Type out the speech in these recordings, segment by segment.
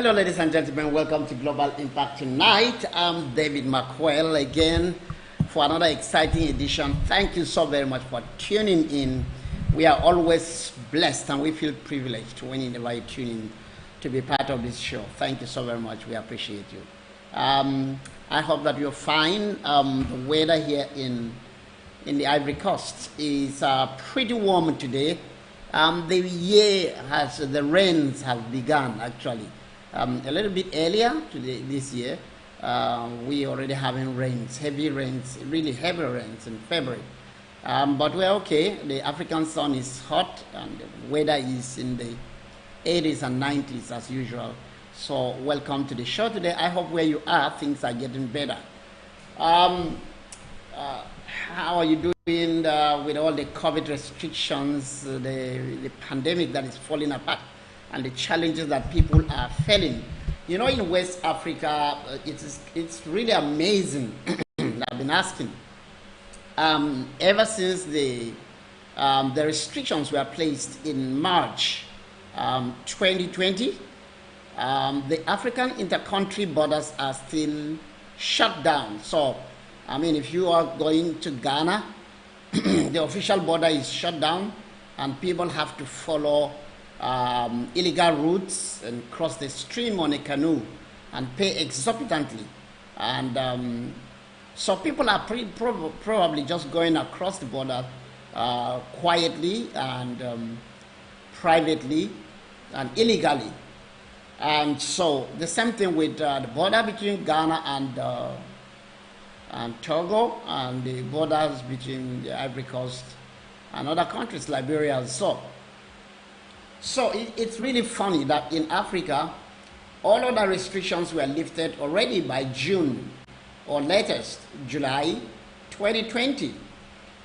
Hello, ladies and gentlemen. Welcome to Global Impact Tonight. I'm David McQuell again for another exciting edition. Thank you so very much for tuning in. We are always blessed and we feel privileged whenever you tune in to be part of this show. Thank you so very much. We appreciate you. I hope that you're fine. The weather here in the Ivory Coast is pretty warm today. The rains have begun actually. A little bit earlier this year, we already having rains, really heavy rains in February. But we're okay. The African sun is hot and the weather is in the 80s and 90s as usual. So welcome to the show today. I hope where you are, things are getting better. How are you doing with all the COVID restrictions, the pandemic that is falling apart, and the challenges that people are feeling? You know, in West Africa, it's really amazing. I've been asking. Ever since the restrictions were placed in March 2020, the African intercountry borders are still shut down. So, I mean, if you are going to Ghana, the official border is shut down, and people have to follow illegal routes and cross the stream on a canoe and pay exorbitantly. And so people are probably just going across the border quietly and privately and illegally. And so the same thing with the border between Ghana and Togo, and the borders between the Ivory Coast and other countries, Liberia and so. So it's really funny that in Africa, all other restrictions were lifted already by June or latest July 2020.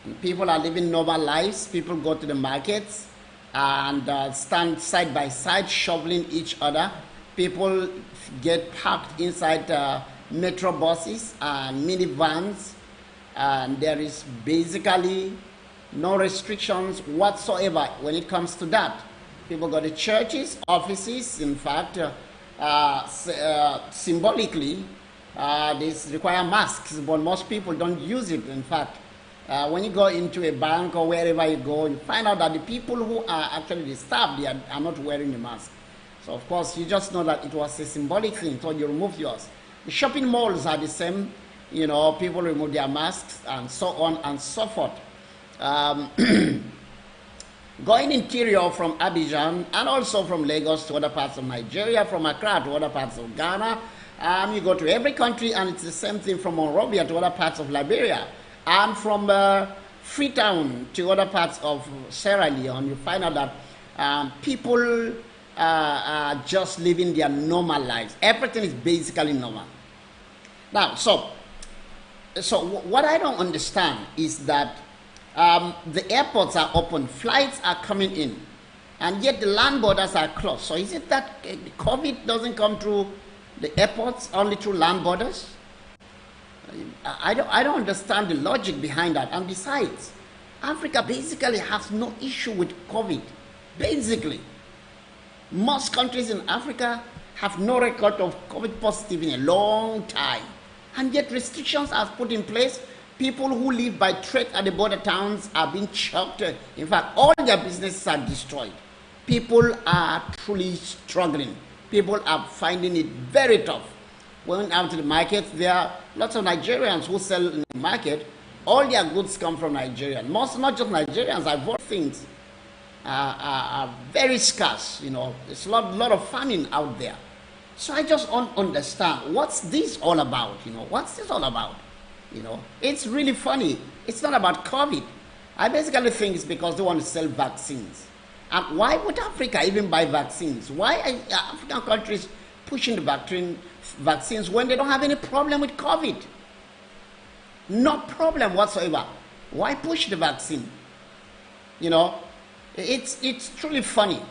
And people are living normal lives. People go to the markets and stand side by side shoveling each other. People get parked inside metro buses and minivans, and there is basically no restrictions whatsoever when it comes to that. People go to churches, offices. In fact, symbolically, this require masks, but most people don't use it. In fact, when you go into a bank or wherever you go, you find out that the people who are actually the staff, they are not wearing the mask. So of course, you just know that it was a symbolic thing, so you remove yours. The shopping malls are the same. You know, people remove their masks and so on and so forth. Going interior from Abidjan and also from Lagos to other parts of Nigeria, from Accra to other parts of Ghana. You go to every country and it's the same thing from Monrovia to other parts of Liberia. And from Freetown to other parts of Sierra Leone, you find out that people are just living their normal lives. Everything is basically normal. Now, so what I don't understand is that the airports are open, flights are coming in, and yet the land borders are closed. So is it that COVID doesn't come through the airports, only through land borders? I don't understand the logic behind that. And besides, Africa basically has no issue with COVID. Basically, most countries in Africa have no record of COVID positive in a long time, and yet restrictions are put in place. People who live by trade at the border towns are being choked. In fact, all their businesses are destroyed. People are truly struggling. People are finding it very tough. When out to the market, there are lots of Nigerians who sell in the market. All their goods come from Nigeria. Most, not just Nigerians, I've bought things are very scarce. You know, there's a lot of famine out there. So I just don't understand, what's this all about? You know, what's this all about? You know, it's really funny. It's not about COVID. I basically think it's because they want to sell vaccines. And why would Africa even buy vaccines? Why are African countries pushing the vaccines when they don't have any problem with COVID? No problem whatsoever. Why push the vaccine? You know, it's truly funny.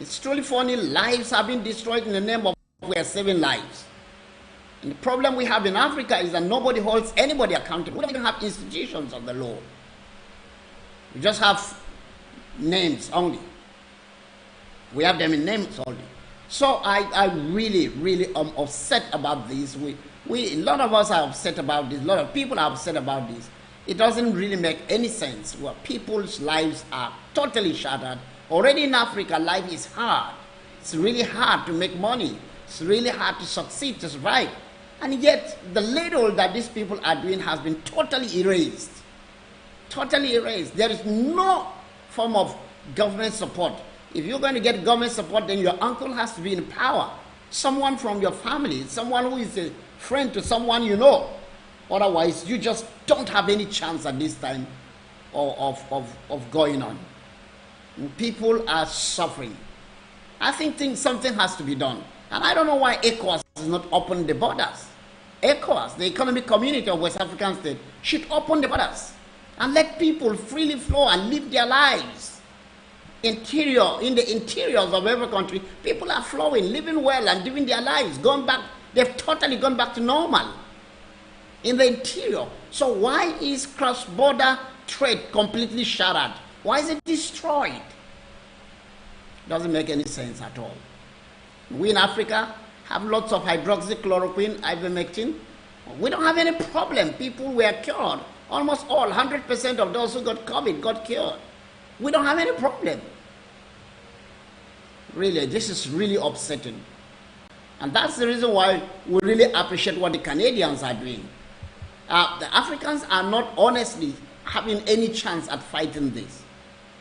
It's truly funny. Lives have been destroyed in the name of we're saving lives. And the problem we have in Africa is that nobody holds anybody accountable. We don't even have institutions of the law. We just have names only. We have them in names only. So I really, really am upset about this. A lot of us are upset about this. A lot of people are upset about this. It doesn't really make any sense where people's lives are totally shattered. Already in Africa, life is hard. It's really hard to make money. It's really hard to succeed, to survive. And yet, the little that these people are doing has been totally erased. Totally erased. There is no form of government support. If you're going to get government support, then your uncle has to be in power. Someone from your family, someone who is a friend to someone you know. Otherwise, you just don't have any chance at this time of going on. And people are suffering. I think something has to be done. And I don't know why ECOWAS is not opening the borders. ECOWAS, the Economic Community of West African States, should open the borders and let people freely flow and live their lives. In the interiors of every country, people are flowing, living well and living their lives, going back, they've totally gone back to normal in the interior. So why is cross-border trade completely shattered? Why is it destroyed? Doesn't make any sense at all. We in Africa have lots of hydroxychloroquine, ivermectin. We don't have any problem. People were cured. Almost all, 100% of those who got COVID got cured. We don't have any problem. Really, this is really upsetting. And that's the reason why we really appreciate what the Canadians are doing. The Africans are not honestly having any chance at fighting this.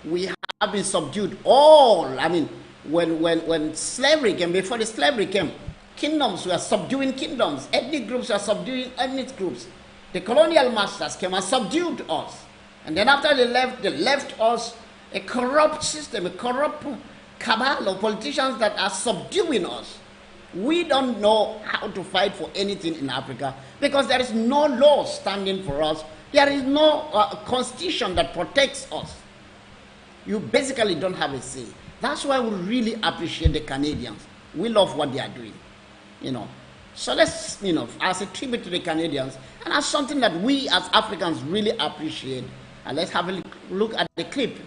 We have been subdued all, I mean, when slavery came, before the slavery came, kingdoms were subduing kingdoms, ethnic groups were subduing ethnic groups. The colonial masters came and subdued us. And then after they left us a corrupt system, a corrupt cabal of politicians that are subduing us. We don't know how to fight for anything in Africa because there is no law standing for us. There is no constitution that protects us. You basically don't have a say. That's why we really appreciate the Canadians. We love what they are doing, you know. So let's, you know, as a tribute to the Canadians, and as something that we as Africans really appreciate, and let's have a look at the clip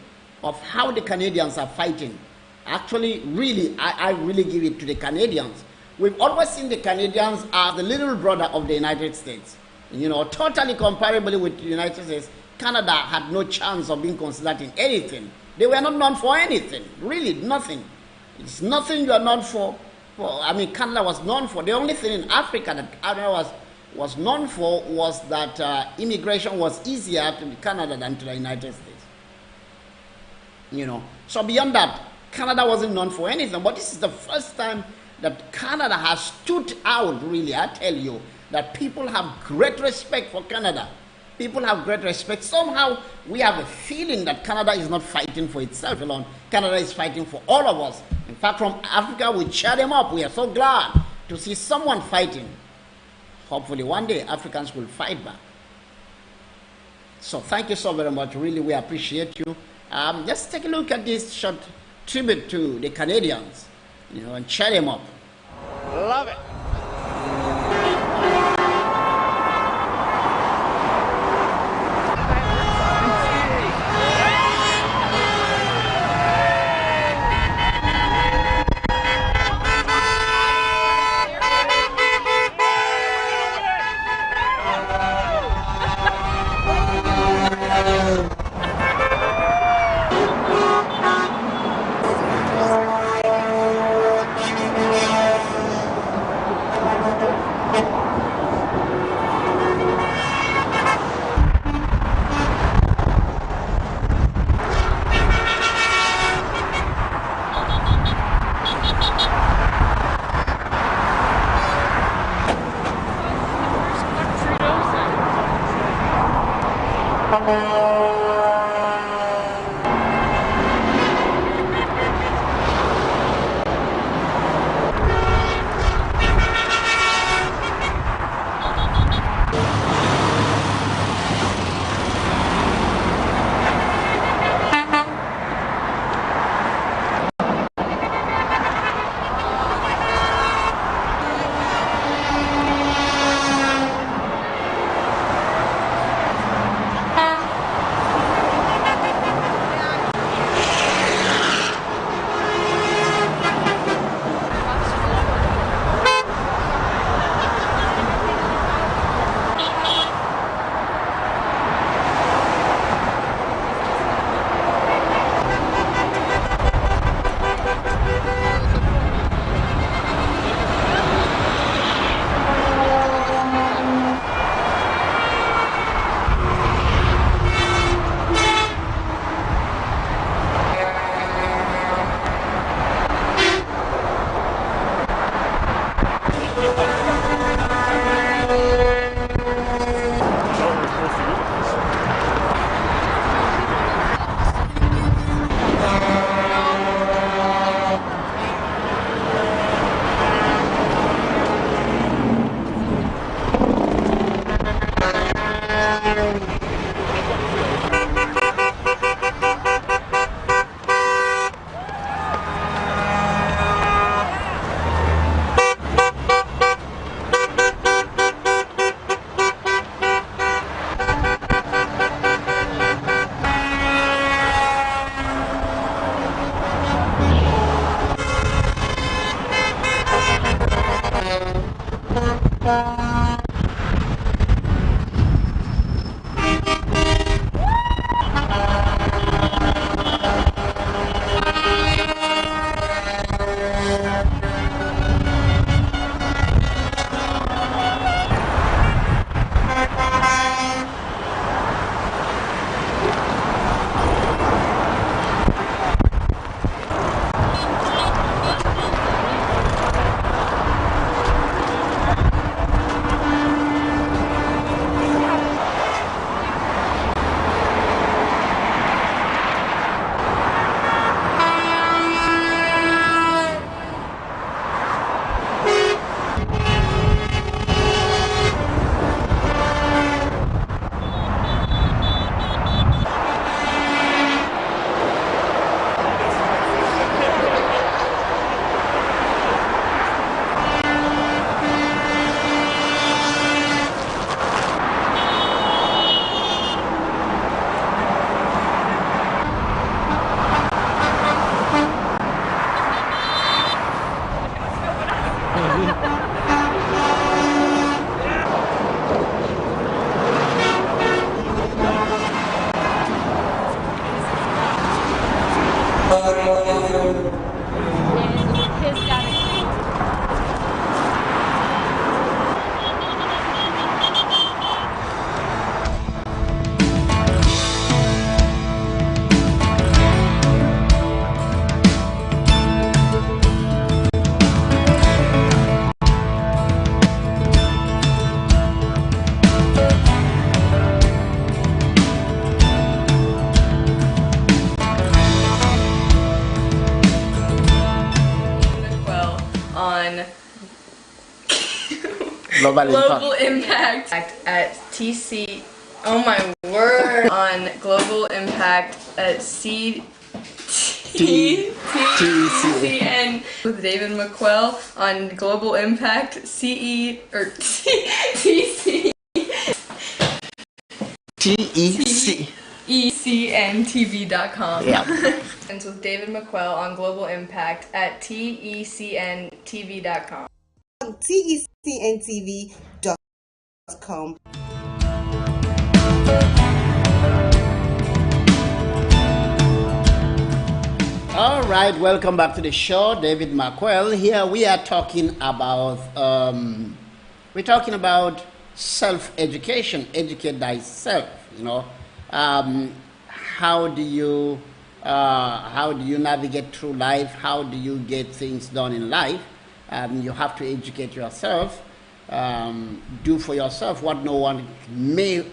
of how the Canadians are fighting. Actually, really, I really give it to the Canadians. We've always seen the Canadians as the little brother of the United States. You know, totally comparable with the United States, Canada had no chance of being considered in anything. They were not known for anything, really nothing. It's nothing you are known for. I mean, Canada was known for. The only thing in Africa that Canada was known for was that immigration was easier to Canada than to the United States. You know, so beyond that, Canada wasn't known for anything. But this is the first time that Canada has stood out, really. I tell you, that people have great respect for Canada. People have great respect. Somehow, we have a feeling that Canada is not fighting for itself alone. Canada is fighting for all of us. In fact, from Africa, we cheer them up. We are so glad to see someone fighting. Hopefully, one day, Africans will fight back. So, thank you so very much. Really, we appreciate you. Let's take a look at this short tribute to the Canadians, you know, and cheer them up. Love it. Global Impact at TC. Oh my word! On Global Impact at TCN with David McQuell on Global Impact TEC. ECNTV.com. Yeah. And with David McQuell on Global Impact at TECNTV.com. TECNTV.com. All right, welcome back to the show. David McQuell here. We are talking about self-education. Educate thyself. How do you navigate through life? How do you get things done in life? You have to educate yourself. Do for yourself what no one may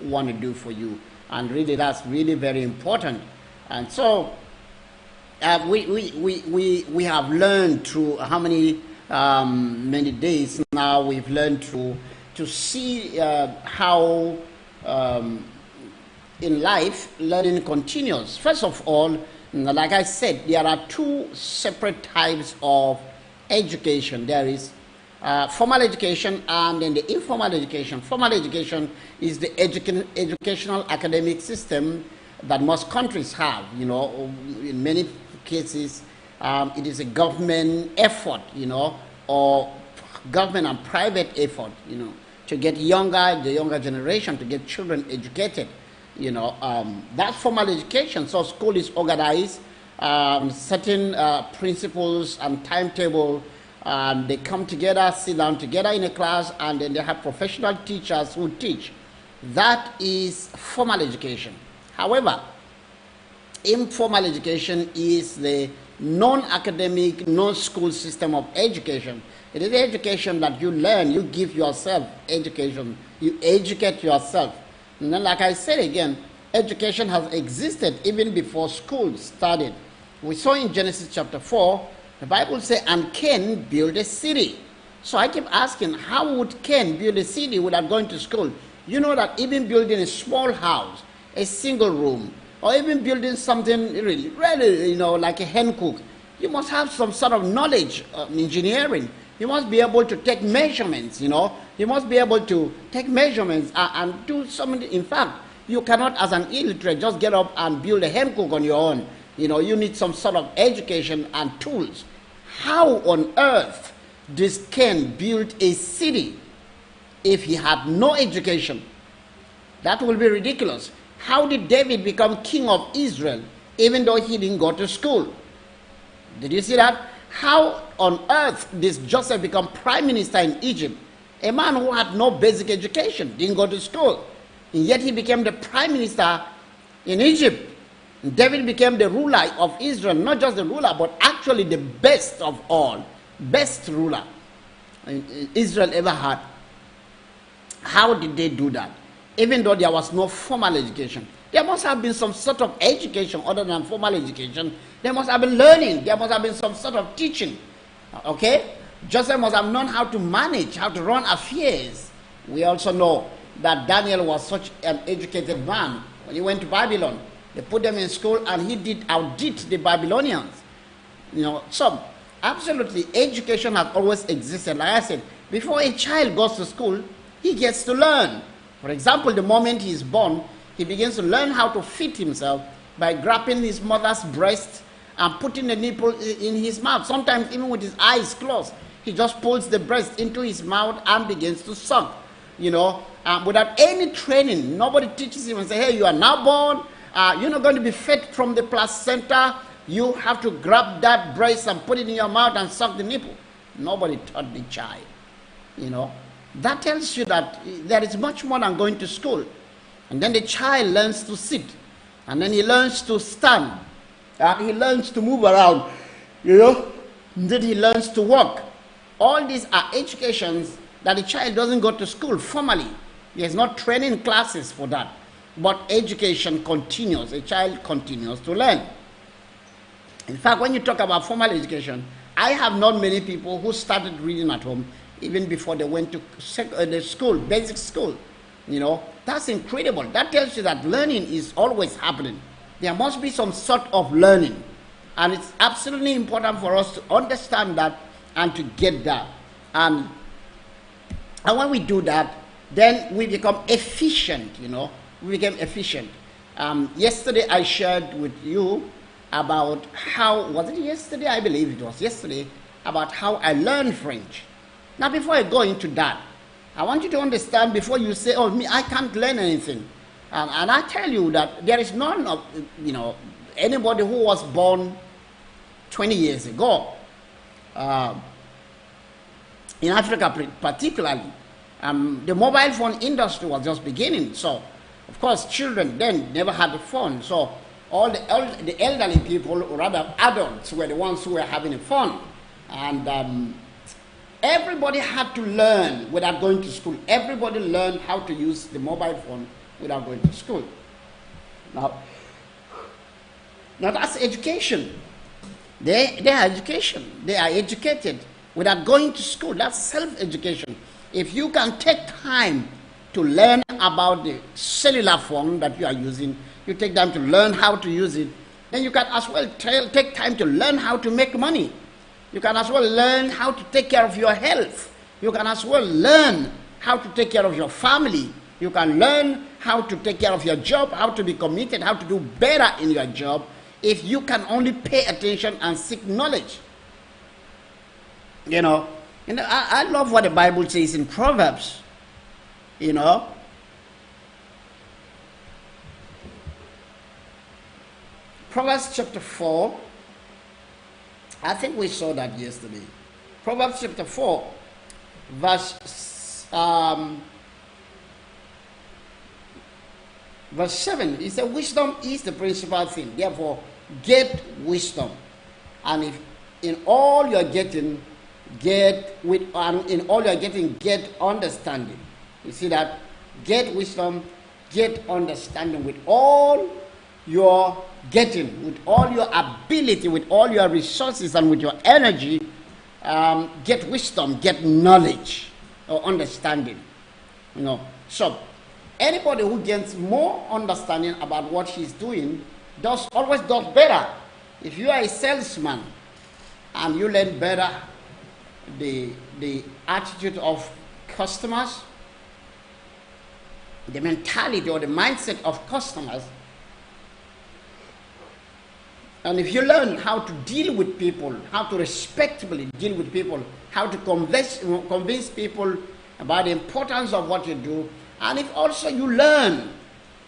want to do for you, and really that's really very important. And so we have learned through how many days now we've learned to see how in life learning continues. First of all, like I said, there are two separate types of education. There is formal education and then the informal education. Formal education is the educational academic system that most countries have. In many cases, it is a government effort, or government and private effort, to get the younger generation, to get children educated. That's formal education. So school is organized, certain principles and timetable. They come together, sit down together in a class, and then they have professional teachers who teach. That is formal education. However, informal education is the non-academic, non-school system of education. It is education that you learn, you give yourself education, you educate yourself. And then, like I said again, education has existed even before school started. We saw in Genesis chapter 4, the Bible says, and Cain built a city. So I keep asking, how would Cain build a city without going to school? You know that even building a small house, a single room, or even building something really, like a hen cook, you must have some sort of knowledge of engineering. You must be able to take measurements, You must be able to take measurements and do something. In fact, you cannot, as an illiterate, just get up and build a hen cook on your own. You need some sort of education and tools. How on earth does Cain build a city if he had no education? That will be ridiculous. How did David become king of Israel even though he didn't go to school? Did you see that? How on earth did Joseph become prime minister in Egypt? A man who had no basic education, didn't go to school, and yet he became the prime minister in Egypt. David became the ruler of Israel, not just the ruler, but actually the best of all, best ruler Israel ever had. How did they do that? Even though there was no formal education, there must have been some sort of education other than formal education. There must have been learning. There must have been some sort of teaching. Okay? Joseph must have known how to manage, how to run affairs. We also know that Daniel was such an educated man. When he went to Babylon, they put them in school and he outdid the Babylonians. So absolutely, education has always existed. Like I said, before a child goes to school, he gets to learn. For example, the moment he is born, he begins to learn how to feed himself by grabbing his mother's breast and putting the nipple in his mouth. Sometimes even with his eyes closed, he just pulls the breast into his mouth and begins to suck. Without any training, nobody teaches him and say, hey, you are now born. You're not going to be fed from the placenta. You have to grab that breast and put it in your mouth and suck the nipple. Nobody taught the child. That tells you that there is much more than going to school. And then the child learns to sit. And then he learns to stand. And he learns to move around. And then he learns to walk. All these are educations that the child doesn't go to school formally. There's not training classes for that. But education continues. A child continues to learn. In fact, when you talk about formal education, I have known many people who started reading at home even before they went to the school, basic school. That's incredible. That tells you that learning is always happening. There must be some sort of learning. And it's absolutely important for us to understand that and to get that. And when we do that, then we become efficient, We become efficient. Yesterday I shared with you about how, was it yesterday? I believe it was yesterday, about how I learned French. Now before I go into that, I want you to understand before you say, oh, I can't learn anything. And I tell you that there is none of, anybody who was born 20 years ago, in Africa particularly, the mobile phone industry was just beginning. So, of course, children then never had a phone. So, all the elderly people, or rather adults, were the ones who were having a phone. And everybody had to learn without going to school. Everybody learned how to use the mobile phone without going to school. Now that's education. They are education. They are educated without going to school. That's self-education. If you can take time to learn about the cellular phone that you are using, you take time to learn how to use it, then you can as well take time to learn how to make money. You can as well learn how to take care of your health. You can as well learn how to take care of your family. You can learn how to take care of your job, how to be committed, how to do better in your job, if you can only pay attention and seek knowledge. I love what the Bible says in Proverbs. Proverbs chapter 4. I think we saw that yesterday. Proverbs chapter 4, verse 7. It says, wisdom is the principal thing. Therefore, get wisdom. And if in all you're getting, get understanding. You see that? Get wisdom, get understanding with all your getting, with all your ability, with all your resources, and with your energy. Get wisdom, get knowledge or understanding. So Anybody who gains more understanding about what he's doing always does better. If you are a salesman and you learn better the attitude of customers, the mentality or the mindset of customers, and if you learn how to deal with people, how to respectfully deal with people, how to convince people about the importance of what you do, and if also you learn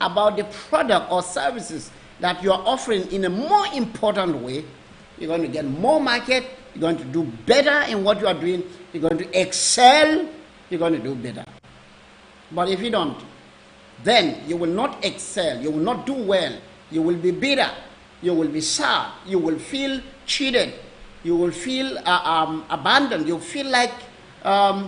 about the product or services that you are offering in a more important way, you're going to get more market, you're going to do better in what you are doing, you're going to excel, you're going to do better. But if you don't, then you will not excel, you will not do well, you will be bitter, you will be sad, you will feel cheated, you will feel abandoned, you feel like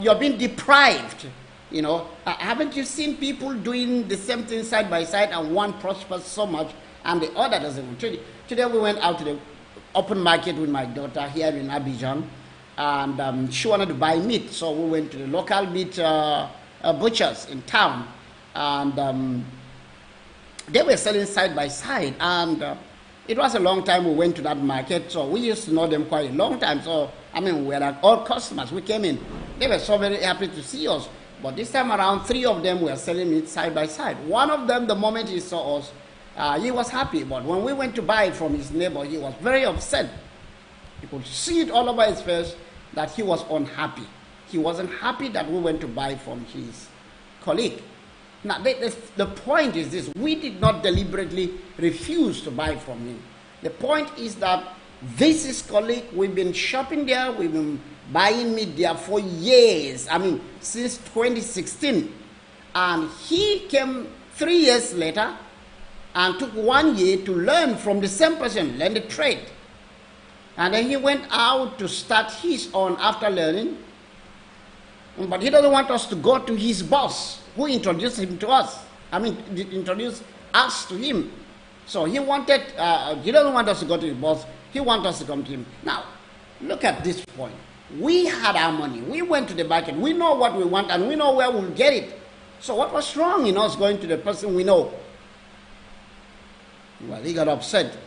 you're being deprived. You know, haven't you seen people doing the same thing side by side, and one prospers so much and the other doesn't? Today we went out to the open market with my daughter here in Abidjan, and she wanted to buy meat, so we went to the local meat butchers in town, and they were selling side by side, and it was a long time we went to that market, so we used to know them quite a long time. So I mean, we were like all customers. We came in, they were so very happy to see us. But this time around, 3 of them were selling it side by side. One of them, the moment he saw us, he was happy. But when we went to buy it from his neighbor, he was very upset. You could see it all over his face that he was unhappy. He wasn't happy that we went to buy from his colleague. Now, the point is this: we did not deliberately refuse to buy from him. The point is that this is colleague, we've been shopping there, we've been buying meat there for years, I mean, since 2016. And he came 3 years later and took 1 year to learn from the same person, learn the trade. And then he went out to start his own after learning. But he doesn't want us to go to his boss, who introduced him to us. I mean, introduced us to him. So he wanted, he doesn't want us to go to his boss, he wants us to come to him. Now, look at this point. We had our money, we went to the market, we know what we want and we know where we'll get it. So what was wrong in us going to the person we know? Well, he got upset.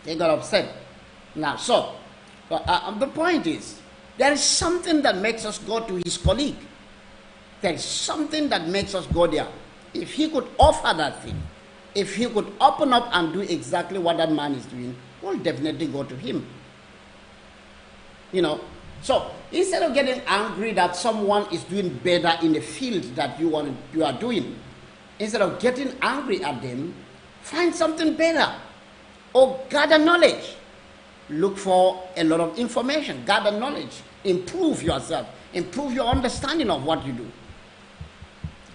He got upset. Now, so, the point is, there is something that makes us go to his colleague. There is something that makes us go there. If he could offer that thing, if he could open up and do exactly what that man is doing, we'll definitely go to him. You know, so instead of getting angry that someone is doing better in the field that you are doing, instead of getting angry at them, find something better or gather knowledge. Look for a lot of information, gather knowledge, improve yourself, improve your understanding of what you do.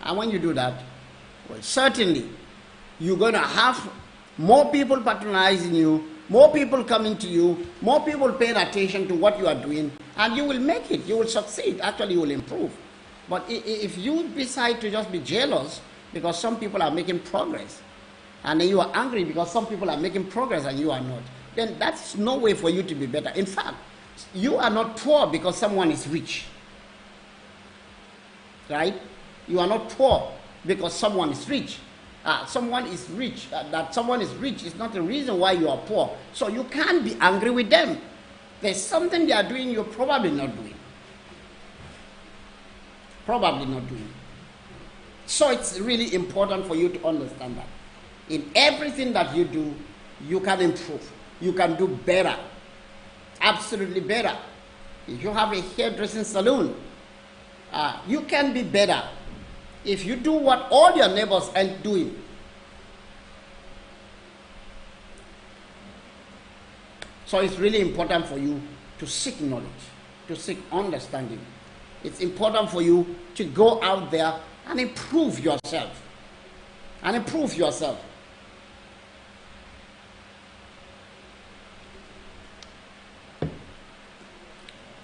And when you do that, well, certainly you're going to have more people patronizing you, more people coming to you, more people paying attention to what you are doing, and you will make it, you will succeed, actually you will improve. But if you decide to just be jealous because some people are making progress, and then you are angry because some people are making progress and you are not, then that's no way for you to be better. In fact, you are not poor because someone is rich. Right? You are not poor because someone is rich. Someone is rich. That someone is rich is not the reason why you are poor. So you can't be angry with them. There's something they are doing you're probably not doing. Probably not doing. So it's really important for you to understand that. In everything that you do, you can improve. You can do better. Absolutely better. If you have a hairdressing salon, you can be better. If you do what all your neighbors aren't doing, so it's really important for you to seek knowledge, to seek understanding. It's important for you to go out there and improve yourself. And improve yourself.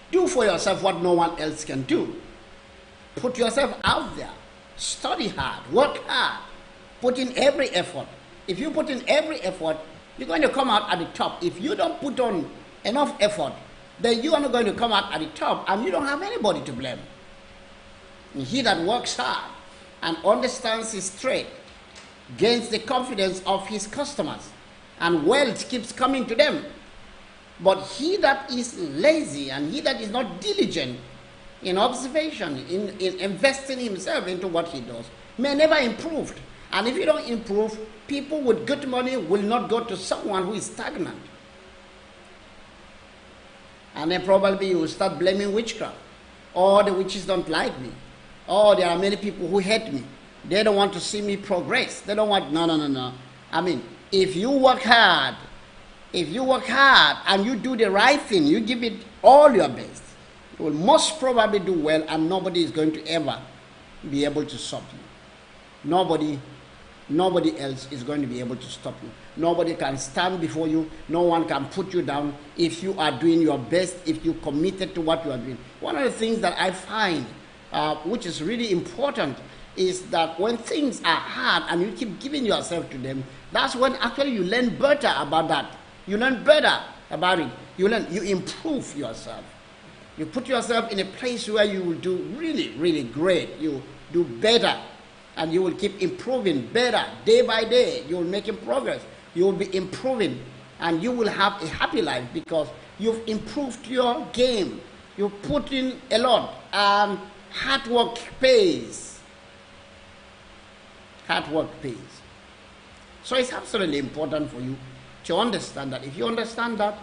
Do for yourself what no one else can do. Put yourself out there. Study hard, work hard, put in every effort. If you put in every effort, you're going to come out at the top. If you don't put on enough effort, then you are not going to come out at the top and you don't have anybody to blame. And he that works hard and understands his trade gains the confidence of his customers, and wealth keeps coming to them. But he that is lazy and he that is not diligent in observation, in investing himself into what he does, may never improve. And if you don't improve, people with good money will not go to someone who is stagnant. And then probably you will start blaming witchcraft. Oh, the witches don't like me. Oh, there are many people who hate me. They don't want to see me progress. They don't want, no. I mean, if you work hard and you do the right thing, you give it all your best, you will most probably do well, and nobody is going to ever be able to stop you. Nobody else is going to be able to stop you. Nobody can stand before you. No one can put you down if you are doing your best, if you committed to what you are doing. One of the things that I find, which is really important, is that when things are hard and you keep giving yourself to them, that's when actually you learn better about that. You learn better about it. You improve yourself. You put yourself in a place where you will do really, really great. You do better, and you will keep improving better day by day. You will make progress. You will be improving, and you will have a happy life because you've improved your game. You put in a lot, and hard work pays. Hard work pays. So it's absolutely important for you to understand that. If you understand that,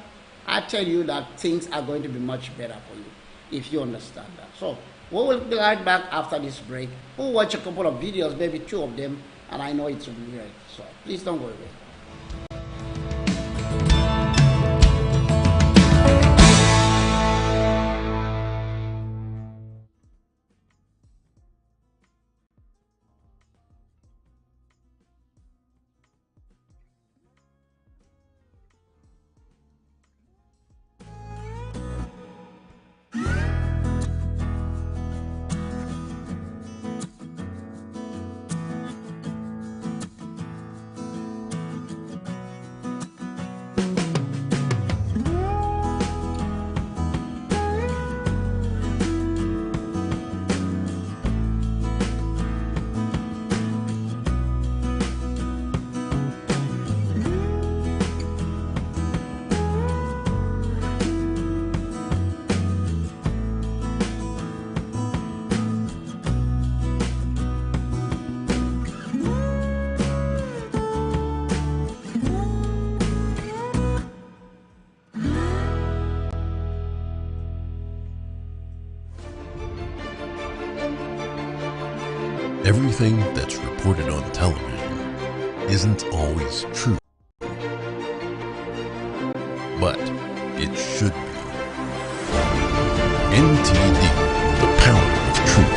I tell you that things are going to be much better for you if you understand that. So we will be right back after this break. We'll watch a couple of videos, maybe 2 of them, and I know it will be great. So please don't go away. Everything that's reported on television isn't always true, but it should be. NTD, the power of truth.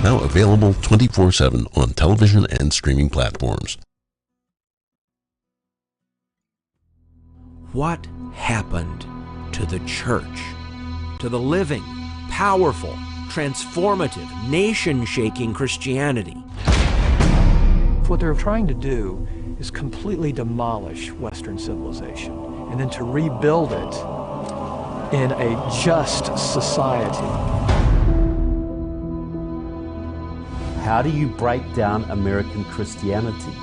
Now available 24/7 on television and streaming platforms. What happened to the church? To the living, powerful, transformative, nation-shaking Christianity? What they're trying to do is completely demolish Western civilization and then to rebuild it in a just society. How do you break down American Christianity?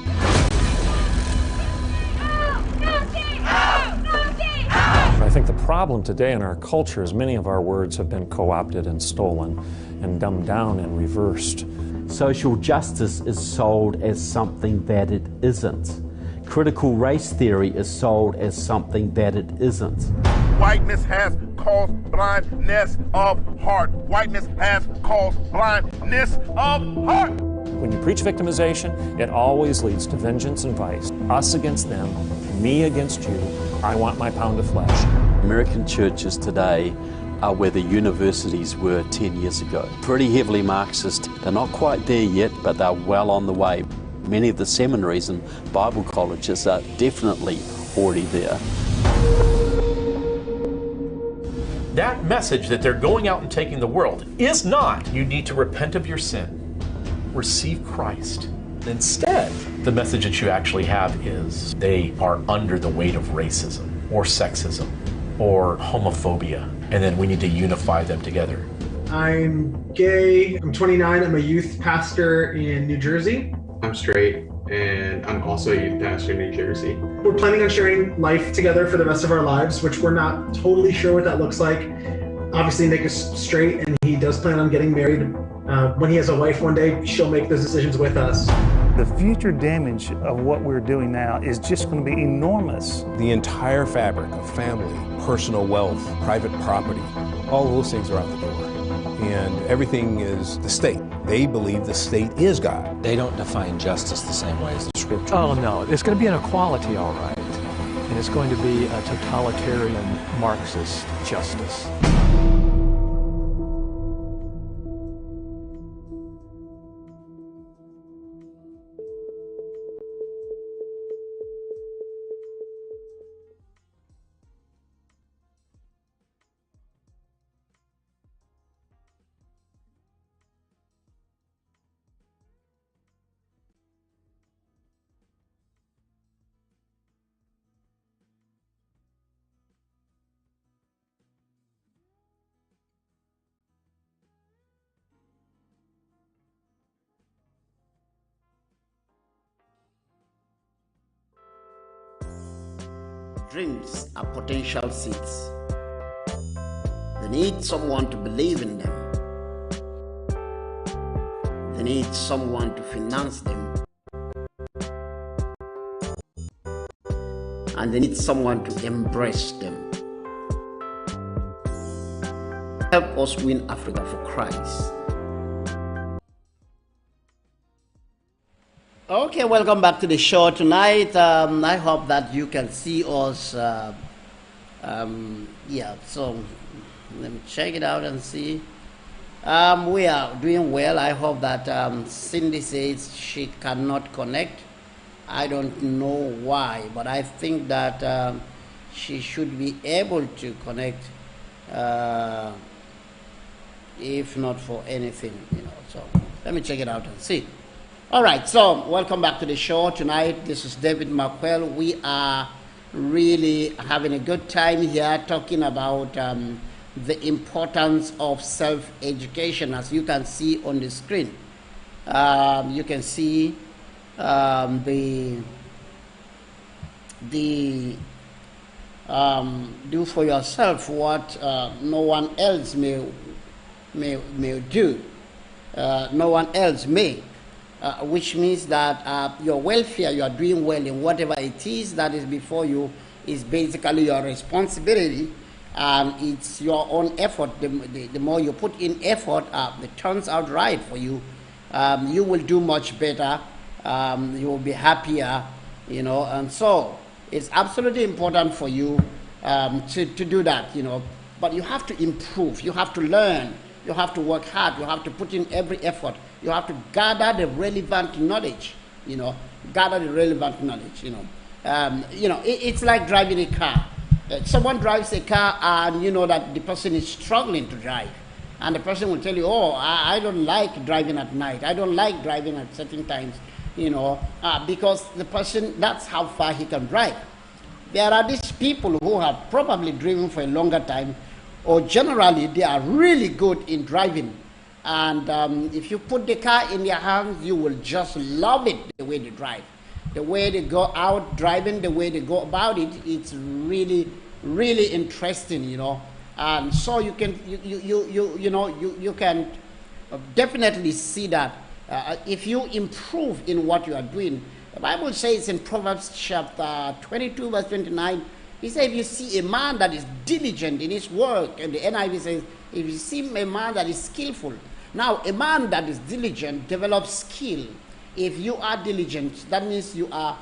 I think the problem today in our culture is many of our words have been co-opted and stolen and dumbed down and reversed. Social justice is sold as something that it isn't. Critical race theory is sold as something that it isn't. Whiteness has caused blindness of heart. Whiteness has caused blindness of heart. When you preach victimization, it always leads to vengeance and vice. Us against them, me against you, I want my pound of flesh. American churches today are where the universities were 10 years ago. Pretty heavily Marxist. They're not quite there yet, but they're well on the way. Many of the seminaries and Bible colleges are definitely already there. That message that they're going out and taking the world is not, you need to repent of your sin, receive Christ. Instead, The message that you actually have is they are under the weight of racism or sexism or homophobia, and then we need to unify them together. I'm gay, I'm 29, I'm a youth pastor in New Jersey. I'm straight, and I'm also a youth pastor in New Jersey. We're planning on sharing life together for the rest of our lives, which we're not totally sure what that looks like. Obviously, Nick is straight, and he does plan on getting married. When he has a wife one day, she'll make those decisions with us. The future damage of what we're doing now is just going to be enormous. The entire fabric of family, personal wealth, private property, all those things are out the door. And everything is the state. They believe the state is God. They don't define justice the same way as the scripture. Oh, no. It's going to be an equality, all right. And it's going to be a totalitarian Marxist justice. Dreams are potential seeds. They need someone to believe in them. They need someone to finance them. And they need someone to embrace them. Help us win Africa for Christ. Okay, welcome back to the show tonight. I hope that you can see us. Yeah, so let me check it out and see. We are doing well. I hope that Cindy says she cannot connect. I don't know why, but I think that she should be able to connect, if not for anything, you know. So let me check it out and see. All right, so welcome back to the show tonight. This is David Marquel. We are really having a good time here talking about the importance of self-education. As you can see on the screen, you can see do for yourself what no one else may do. No one else may. Which means that your welfare, you are doing well in whatever it is that is before you, is basically your responsibility, and it's your own effort. The more you put in effort, it turns out right for you. You will do much better. You will be happier, you know, and so it's absolutely important for you to do that, you know. But you have to improve. You have to learn. You have to work hard. You have to put in every effort. You have to gather the relevant knowledge, you know, gather the relevant knowledge, you know. It's like driving a car. Someone drives a car and you know that the person is struggling to drive. And the person will tell you, oh, I don't like driving at night. I don't like driving at certain times, you know, because the person, that's how far he can drive. There are these people who have probably driven for a longer time, or generally they are really good in driving. And if you put the car in their hands, you will just love it, the way they drive. The way they go out driving, the way they go about it, it's really, really interesting, you know. And so you can, you can definitely see that if you improve in what you are doing. The Bible says in Proverbs chapter 22, verse 29, he said, if you see a man that is diligent in his work, and the NIV says, if you see a man that is skillful. Now, a man that is diligent develops skill. If you are diligent, that means you are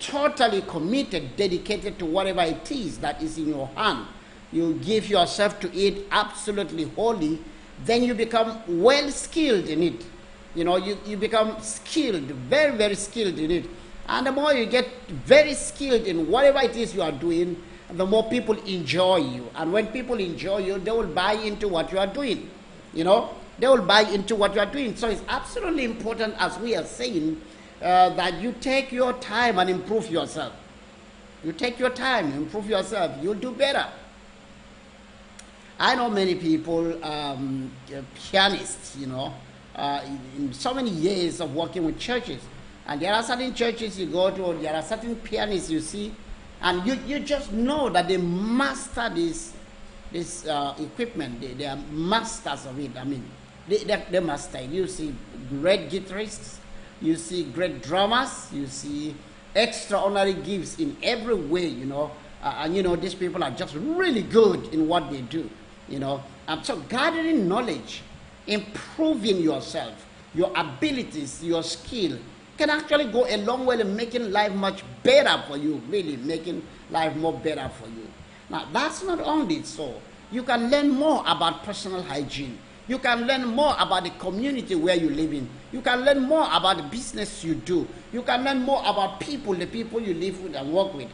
totally committed, dedicated to whatever it is that is in your hand. You give yourself to it absolutely wholly, then you become well skilled in it. You know, you become skilled, very, very skilled in it. And the more you get very skilled in whatever it is you are doing, the more people enjoy you. And when people enjoy you, they will buy into what you are doing. You know, they will buy into what you are doing. So it's absolutely important, as we are saying, that you take your time and improve yourself. You take your time, improve yourself, you'll do better. I know many people, pianists, you know, in so many years of working with churches. And there are certain churches you go to, there are certain pianists you see, and you just know that they master this equipment. They are masters of it. I mean, they master it. You see great guitarists, you see great drummers, you see extraordinary gifts in every way, you know. And you know, these people are just really good in what they do, you know. And so gathering knowledge, improving yourself, your abilities, your skill, can actually go a long way in making life much better for you, really making life more better for you. Now, that's not only so. You can learn more about personal hygiene. You can learn more about the community where you live in. You can learn more about the business you do. You can learn more about people, the people you live with and work with.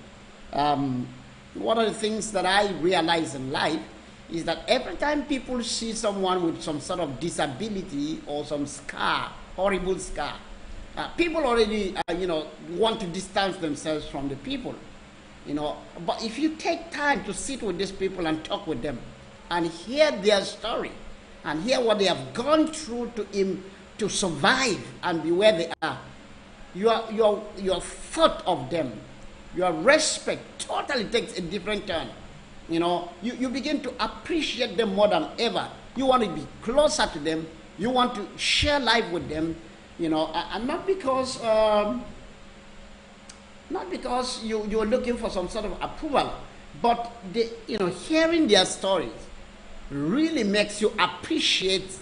One of the things that I realize in life is that every time people see someone with some sort of disability or some scar, horrible scar, people already, you know, want to distance themselves from the people, you know. But if you take time to sit with these people and talk with them and hear their story and hear what they have gone through to survive and be where they are, your thought of them, your respect totally takes a different turn. You know, you begin to appreciate them more than ever. You want to be closer to them. You want to share life with them. You know, and not because you're looking for some sort of approval, but you know, hearing their stories really makes you appreciate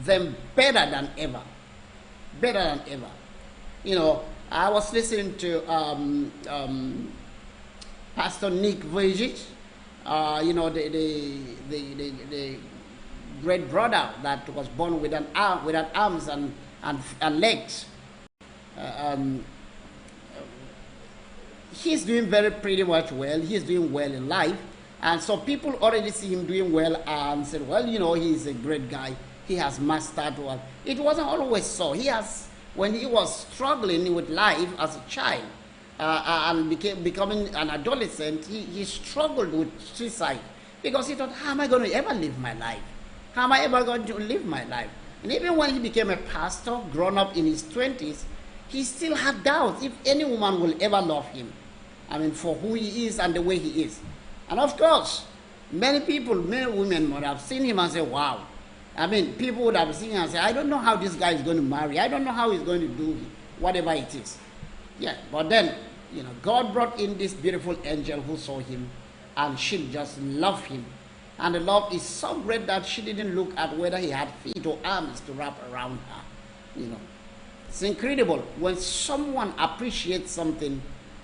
them better than ever. Better than ever. You know, I was listening to Pastor Nick Vujicic, you know, the great brother that was born with an arm, without arms and legs. He's doing pretty much well. He's doing well in life. And so people already see him doing well and said, well, you know, he's a great guy. He has mastered well. It wasn't always so. When he was struggling with life as a child and becoming an adolescent, he struggled with suicide because he thought, how am I going to ever live my life? How am I ever going to live my life? And even when he became a pastor, grown up in his 20s, he still had doubts if any woman will ever love him. I mean, for who he is and the way he is. And of course, many women would have seen him and say, wow. I mean, people would have seen him and say, I don't know how this guy is going to marry. I don't know how he's going to do whatever it is. Yeah, but then, you know, God brought in this beautiful angel who saw him, and she just loved him. And the love is so great that she didn't look at whether he had feet or arms to wrap around her. You know, it's incredible when someone appreciates something,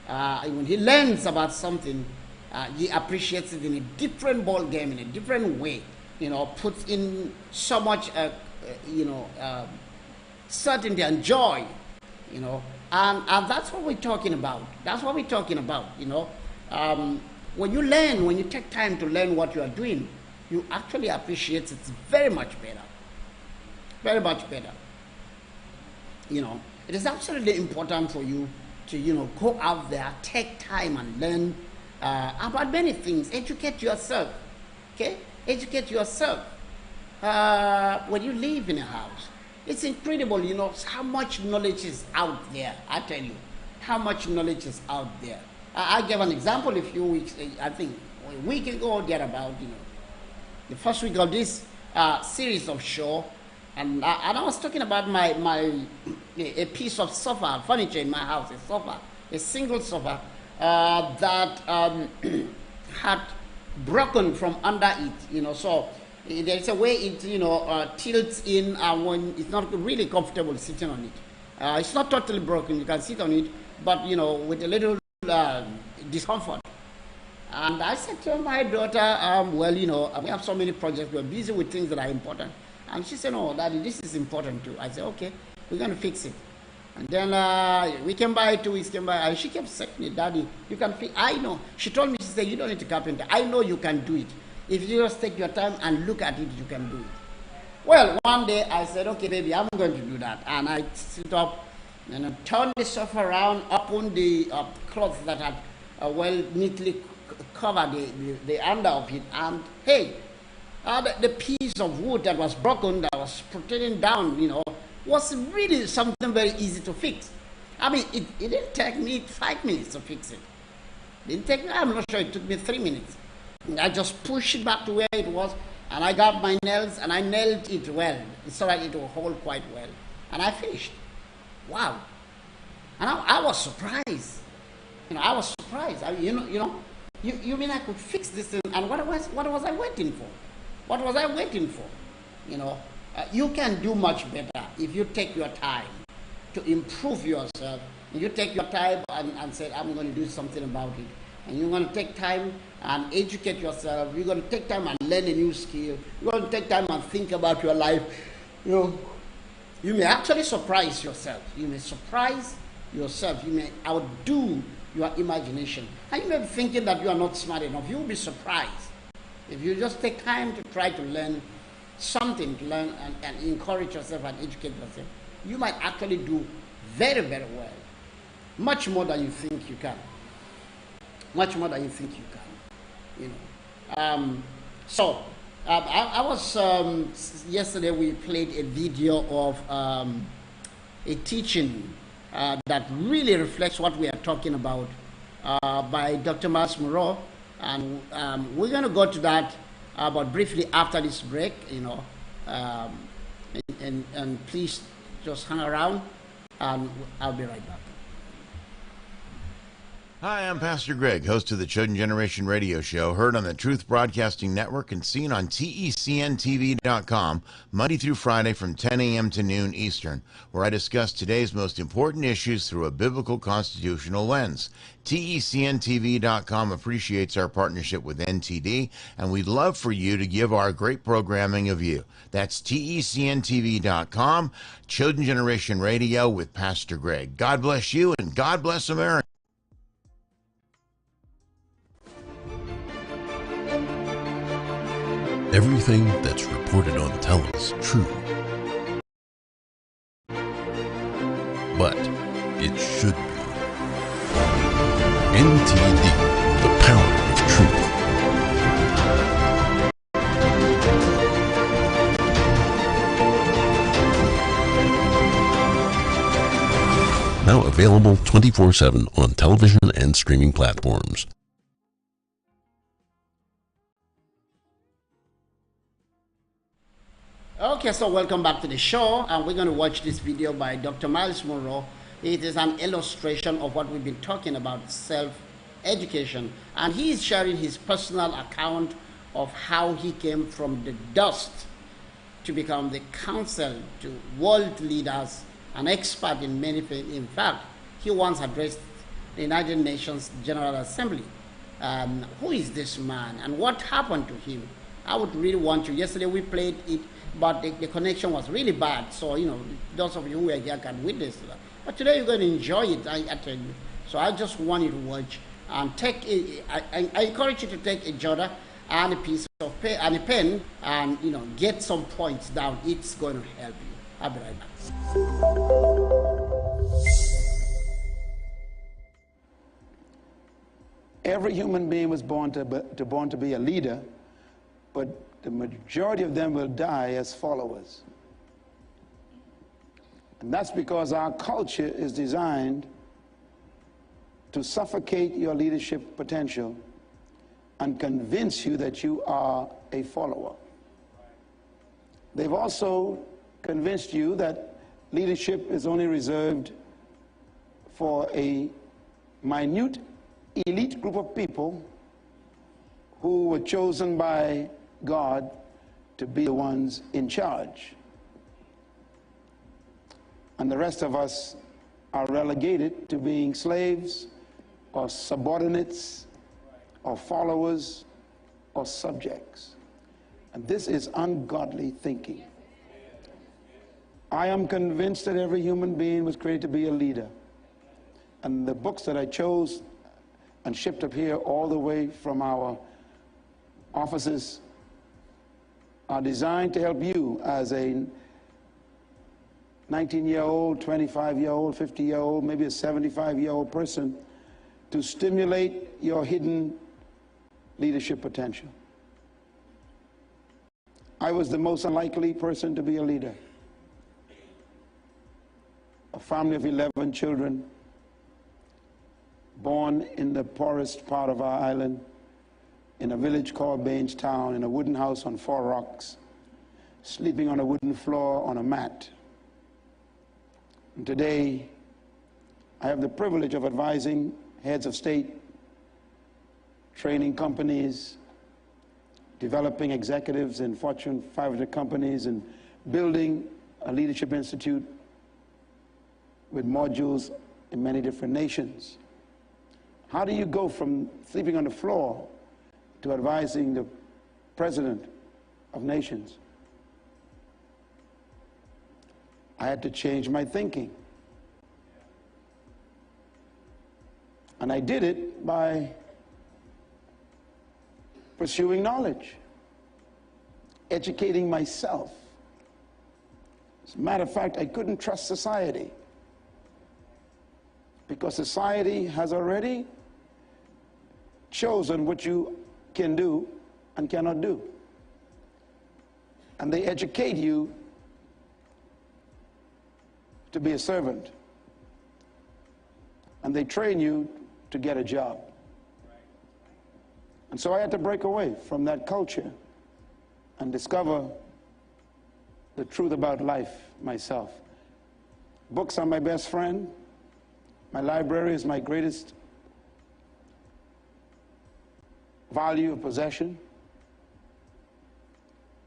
when he learns about something, he appreciates it in a different ball game, in a different way. You know, puts in so much, you know, certainty and joy. You know, and that's what we're talking about. That's what we're talking about. You know, when you learn, when you take time to learn what you are doing, you actually appreciate it very much better. Very much better. You know, it is absolutely important for you to, you know, go out there, take time and learn about many things. Educate yourself. Okay? Educate yourself. When you live in a house, it's incredible, you know, how much knowledge is out there. I tell you, how much knowledge is out there. I gave an example a few weeks, I think a week ago, thereabout, you know, the first week of this series of show, and I was talking about a piece of sofa, furniture in my house, a sofa, a single sofa that had broken from under it, you know. So there's a way it, you know, tilts in when it's not really comfortable sitting on it. It's not totally broken, you can sit on it, but, you know, with a little discomfort. And I said to my daughter, well, you know, we have so many projects, we're busy with things that are important. And she said, no, Daddy, this is important too. I said, okay, we're going to fix it. And then we came by 2 weeks, came by, and she kept saying, Daddy, you can fix, I know. She told me, she said, you don't need to carpenter. I know you can do it. If you just take your time and look at it, you can do it. Well, one day I said, okay, baby, I'm going to do that. And I sit up and turn the stuff around, open the cloth that had well neatly covered the under of it, and hey, the piece of wood that was broken, that was protecting down, you know, was really something very easy to fix. I mean, it didn't take me 5 minutes to fix it. It didn't take me, I'm not sure, it took me 3 minutes. I just pushed it back to where it was, and I got my nails and I nailed it well so that it will hold quite well. And I finished. Wow. And I was surprised. You know, I was surprised. You mean I could fix this thing? And what was I waiting for? What was I waiting for? You know, you can do much better if you take your time to improve yourself. You take your time and say, I'm going to do something about it. And you're going to take time and educate yourself. You're going to take time and learn a new skill. You're going to take time and think about your life. You know, you may actually surprise yourself. You may surprise yourself. You may outdo your imagination. And you may be thinking that you are not smart enough. You'll be surprised if you just take time to try to learn something, to learn and encourage yourself and educate yourself. You might actually do very, very well. Much more than you think you can. Much more than you think you can. You know. I was yesterday we played a video of a teaching that really reflects what we are talking about by Dr. Myles Munroe, and we're going to go to that but briefly after this break. You know, and please just hang around, and I'll be right back. Hi, I'm Pastor Greg, host of the Chosen Generation radio show, heard on the Truth Broadcasting Network and seen on TECNTV.com Monday through Friday from 10 a.m. to noon Eastern, where I discuss today's most important issues through a biblical constitutional lens. TECNTV.com appreciates our partnership with NTD, and we'd love for you to give our great programming a view. That's TECNTV.com, Chosen Generation Radio with Pastor Greg. God bless you, and God bless America. Everything that's reported on Tell is true. But it should be. NTD, the power of truth. Now available 24/7 on television and streaming platforms. Okay, so welcome back to the show, and we're going to watch this video by Dr. Myles Munroe. It is an illustration of what we've been talking about, self-education, and he is sharing his personal account of how he came from the dust to become the counsel to world leaders, an expert in many things. In fact, he once addressed the United Nations General Assembly. Who is this man, and what happened to him? I would really want to. Yesterday we played it, but the connection was really bad. So, you know, those of you who are here can witness that. But today you're going to enjoy it, I tell you. So I just want you to watch and take it. I encourage you to take a jotter and a piece of paper and a pen and, you know, get some points down. It's going to help you. I'll be right back. Every human being was born to be a leader, but the majority of them will die as followers. And that's because our culture is designed to suffocate your leadership potential and convince you that you are a follower. They've also convinced you that leadership is only reserved for a minute elite group of people who were chosen by God to be the ones in charge. And the rest of us are relegated to being slaves or subordinates or followers or subjects. And this is ungodly thinking. I am convinced that every human being was created to be a leader. And the books that I chose and shipped up here all the way from our offices are designed to help you as a 19-year-old, 25-year-old, 50-year-old, maybe a 75-year-old person to stimulate your hidden leadership potential. I was the most unlikely person to be a leader. A family of 11 children, born in the poorest part of our island, in a village called Baines Town, in a wooden house on 4 rocks, sleeping on a wooden floor on a mat. And today, I have the privilege of advising heads of state, training companies, developing executives in Fortune 500 companies, and building a leadership institute with modules in many different nations. How do you go from sleeping on the floor to advising the president of nations? I had to change my thinking. And I did it by pursuing knowledge, educating myself. As a matter of fact, I couldn't trust society because society has already chosen what you can do and cannot do. And they educate you to be a servant. And they train you to get a job. And so I had to break away from that culture and discover the truth about life myself. Books are my best friend. My library is my greatest value or possession.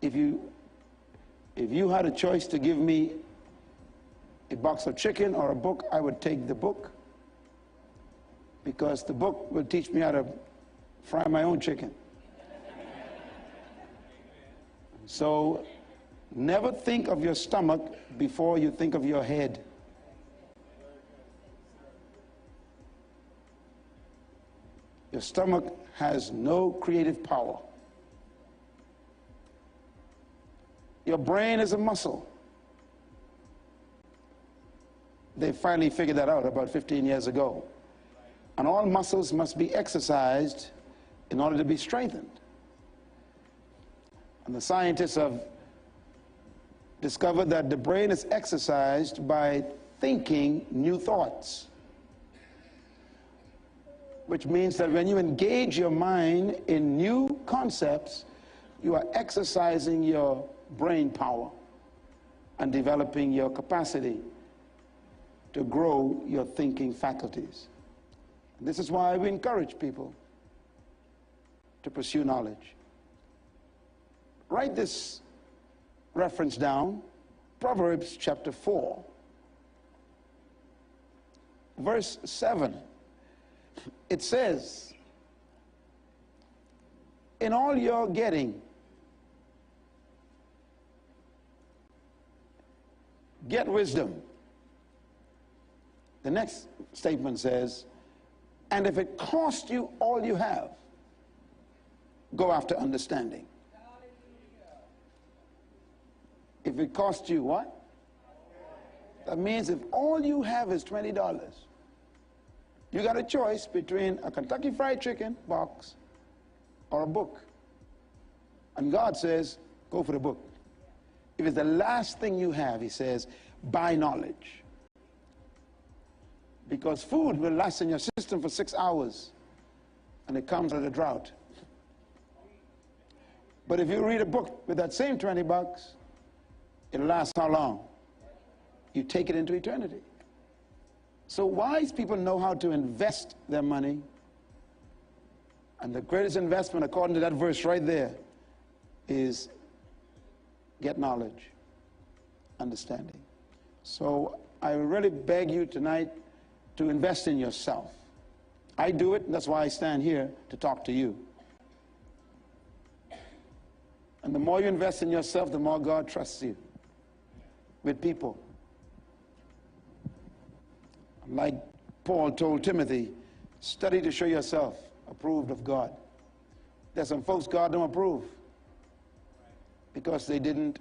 If you had a choice to give me a box of chicken or a book, I would take the book, because the book will teach me how to fry my own chicken. So never think of your stomach before you think of your head. Your stomach has no creative power. Your brain is a muscle. They finally figured that out about 15 years ago. And all muscles must be exercised in order to be strengthened. And the scientists have discovered that the brain is exercised by thinking new thoughts, which means that when you engage your mind in new concepts, you are exercising your brain power and developing your capacity to grow your thinking faculties. This is why we encourage people to pursue knowledge. Write this reference down, Proverbs chapter 4, verse 7. It says, in all your getting, get wisdom. The next statement says, and if it costs you all you have, go after understanding. If it costs you what? That means if all you have is $20, you got a choice between a Kentucky Fried Chicken box or a book. And God says, go for the book. If it's the last thing you have, he says, buy knowledge. Because food will last in your system for 6 hours, and it comes at a drought. But if you read a book with that same $20, it'll last how long? You take it into eternity. So wise people know how to invest their money, and the greatest investment, according to that verse right there, is get knowledge, understanding. So I really beg you tonight to invest in yourself. I do it, and that's why I stand here to talk to you. And the more you invest in yourself, the more God trusts you with people. Like Paul told Timothy, study to show yourself approved of God. There's some folks God don't approve because they didn't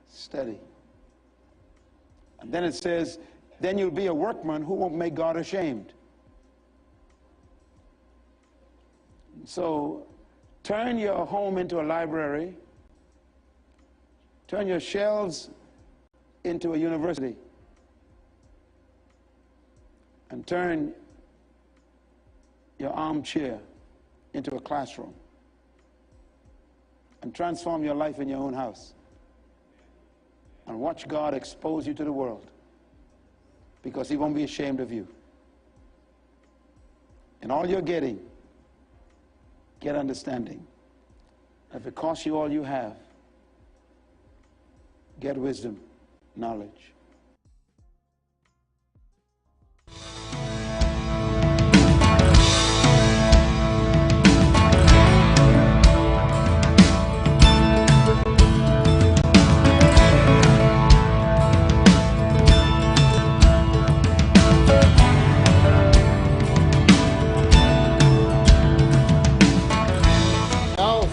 study. And then it says, then you'll be a workman who won't make God ashamed. So turn your home into a library. Turn your shelves into a university. And turn your armchair into a classroom. And transform your life in your own house. And watch God expose you to the world, because he won't be ashamed of you. And all you're getting, get understanding. If it costs you all you have, get wisdom, knowledge.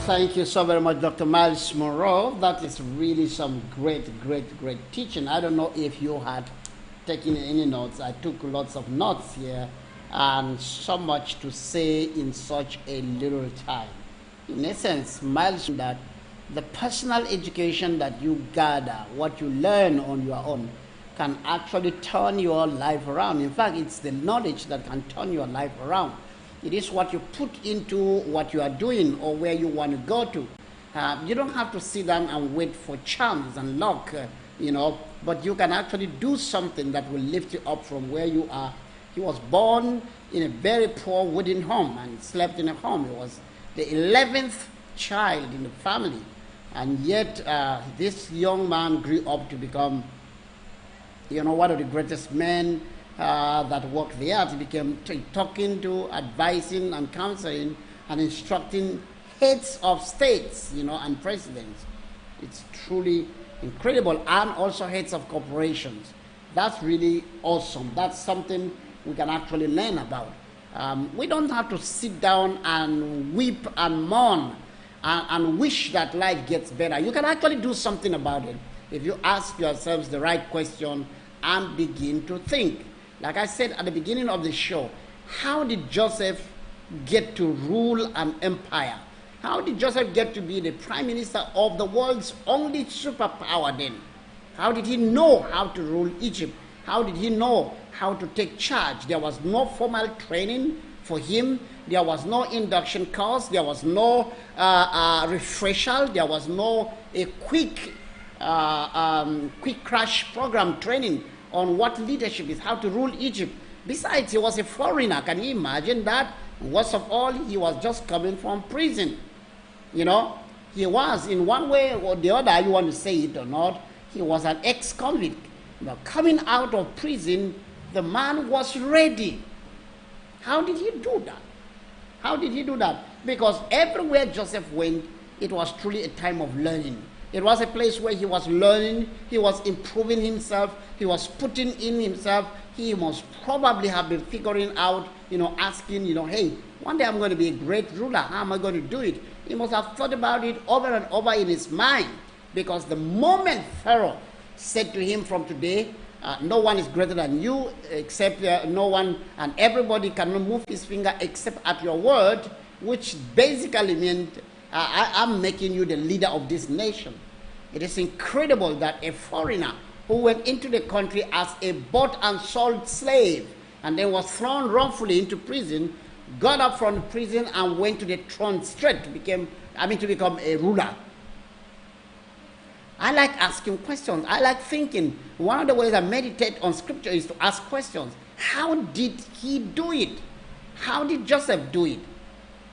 Thank you so very much, Dr. Myles Munroe. That is really some great teaching. I don't know if you had taken any notes. I took lots of notes here, and so much to say in such a little time. In essence, Myles, that the personal education that you gather, what you learn on your own, can actually turn your life around. In fact, it's the knowledge that can turn your life around. It is what you put into what you are doing or where you want to go to. You don't have to sit down and wait for chance and luck, but you can actually do something that will lift you up from where you are. He was born in a very poor wooden home and slept in a home. He was the 11th child in the family. And yet this young man grew up to become, one of the greatest men that worked there. He became talking to, advising and counseling and instructing heads of states, and presidents. It's truly incredible. And also heads of corporations. That's really awesome. That's something we can actually learn about. We don't have to sit down and weep and mourn and wish that life gets better. You can actually do something about it if you ask yourselves the right question and begin to think. Like I said at the beginning of the show, how did Joseph get to rule an empire? How did Joseph get to be the prime minister of the world's only superpower then? How did he know how to rule Egypt? How did he know how to take charge? There was no formal training for him. There was no induction course. There was no refresher. There was no quick crash program training on what leadership is, how to rule Egypt. Besides, he was a foreigner. Can you imagine that? Worst of all, he was just coming from prison. He was, in one way or the other, you want to say it or not, he was an ex-convict. Coming out of prison, the man was ready. How did he do that? How did he do that? Because everywhere Joseph went, it was truly a time of learning. It was a place where he was learning, he was improving himself, he was putting in himself. He must probably have been figuring out, asking, hey, one day I'm going to be a great ruler. How am I going to do it? He must have thought about it over and over in his mind. Because the moment Pharaoh said to him, from today, no one is greater than you, except no one, and everybody cannot move his finger except at your word, which basically meant, I'm making you the leader of this nation. It is incredible that a foreigner who went into the country as a bought and sold slave and then was thrown wrongfully into prison, got up from the prison and went to the throne straight to become a ruler. I like asking questions. I like thinking. One of the ways I meditate on scripture is to ask questions. How did he do it? How did Joseph do it?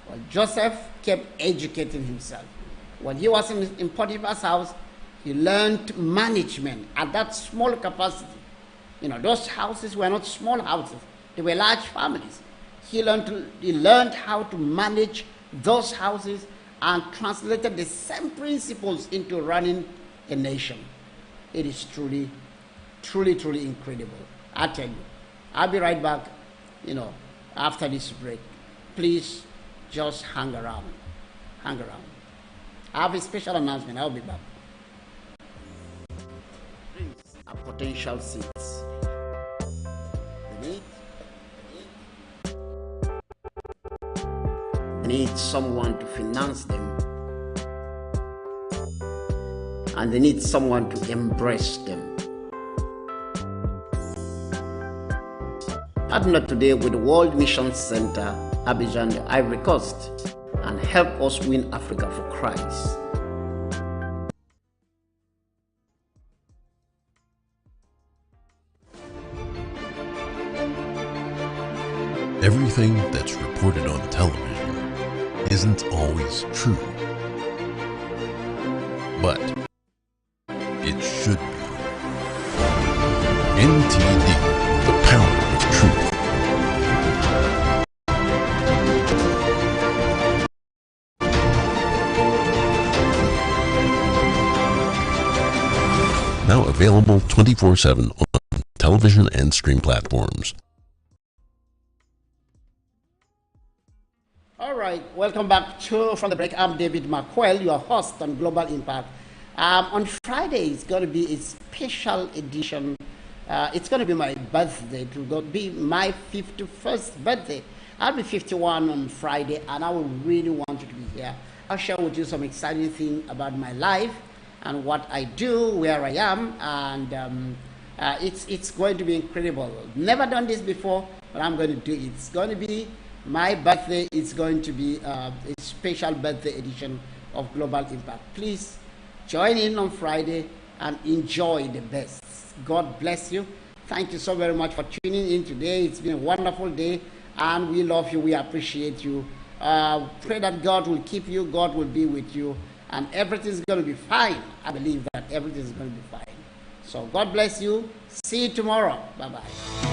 Well, Joseph kept educating himself. When he was in Potiphar's house, he learned management at that small capacity. Those houses were not small houses. They were large families. He learned how to manage those houses and translated the same principles into running a nation. It is truly, truly, truly incredible. I tell you. I'll be right back, after this break. Please just hang around. Hang around. I have a special announcement. I'll be back. potential seats. They need someone to finance them, and they need someone to embrace them. Partner today with the World Mission Center, Abidjan, the Ivory Coast, and help us win Africa for Christ. Everything that's reported on television isn't always true, but it should be. NTD, the power of truth. Now available 24/7 on television and stream platforms. All right, welcome back to From the Break. I'm David McQuell, your host on Global Impact. On Friday, it's going to be a special edition. It's going to be my birthday. It will be my 51st birthday. I'll be 51 on Friday, and I will really want you to be here. I'll share with you some exciting things about my life and what I do, where I am, and it's going to be incredible. Never done this before, but I'm going to do it. It's going to be my birthday. It's going to be a special birthday edition of Global Impact. Please join in on Friday and enjoy the best. God bless you. Thank you so very much for tuning in today. It's been a wonderful day, and we love you. We appreciate you. Pray that God will keep you, God will be with you, and everything's going to be fine. I believe that everything's going to be fine. So God bless you. See you tomorrow. Bye-bye.